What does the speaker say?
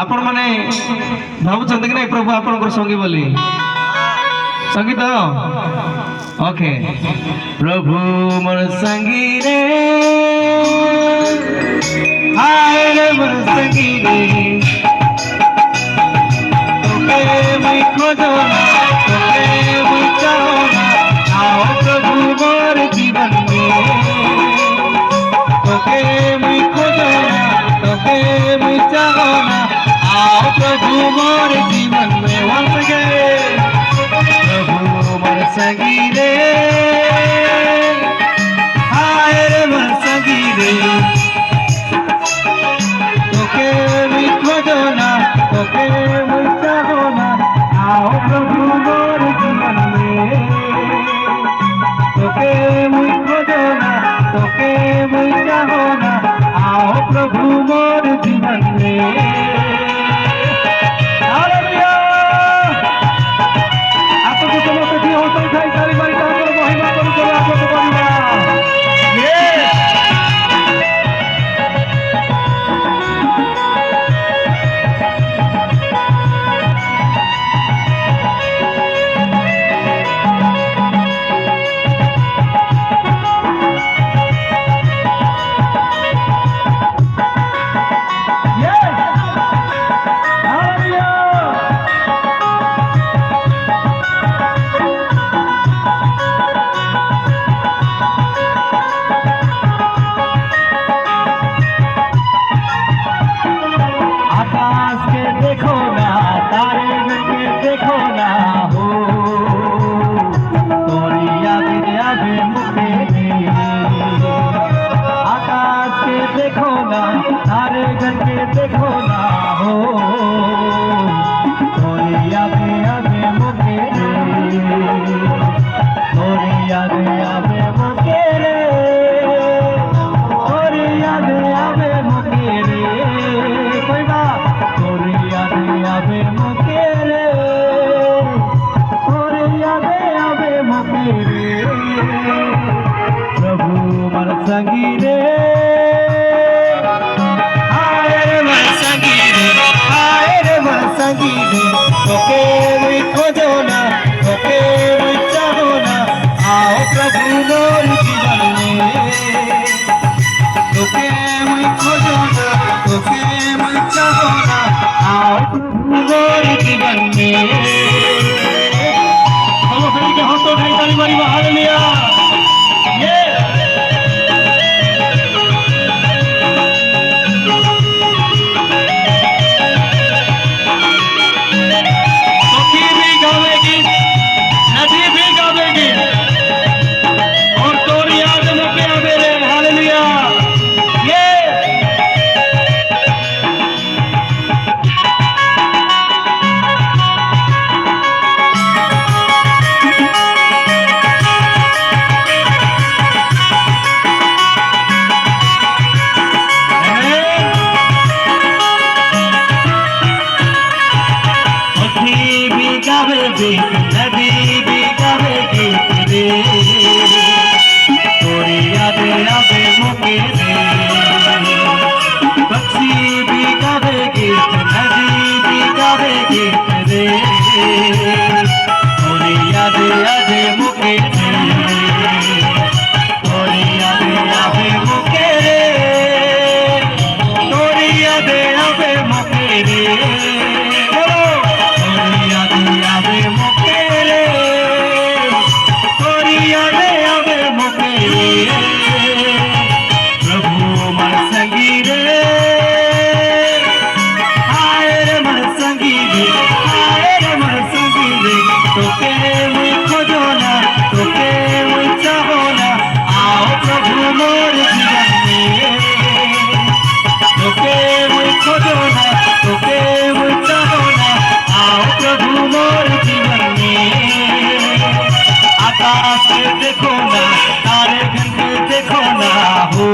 आपण माने भावुछन कि नहीं प्रभु आपनकर संगी बोली संगीत ओके प्रभु मोर संगी रे हाय रे मोर संगी रे तोके मैं खोजो ना तोके मैं चाहो ना आओ प्रभु मोर जीवन में तोके मैं खोजो ना तोके मैं चाहो ना आओ प्रभु मोर जीवन में once again प्रभु मोर संगी रे हाय रे मोर संगी रे तोके मैं खोजो ना तोके मैं चाहो ना आओ प्रभु मोर जीवन में तोके मैं खोजो ना तोके मैं चाहो ना आओ प्रभु मोर जीवन में देखो ना हो थोड़ी यादें आवे मुके रे थोड़ी यादें आवे मुके रे थोड़ी यादें आवे मुके रे कोई बात थोड़ी यादें आवे मुके रे थोड़ी यादें आवे मुके रे प्रभु मोर संगी रे तोके मैं खोजो ना तोके मैं चाहो ना आओ प्रभु मोर जीवन में तोके मैं खोजो ना तोके मैं चाहो ना आओ प्रभु मोर जीवन में हम सभी के हाथों उठाई ताली मारी हालेलुया नदी भी गावेगी रे थोड़ी यादें आवे मुके रे पक्षी भी गावेगी नदी भी गावेगी रे थोड़ी यादें आवे मुके रे थोड़ी यादें आवे मुके रे थोड़ी यादें आवे मुके रे तोके मैं खोजो ना तोके मैं चाहो ना आओ प्रभु मोर जीवन में तोके मैं खोजो ना तोके मैं चाहो ना आओ प्रभु मोर जीवन में आकाश देखो ना तारे घंटे देखो ना हो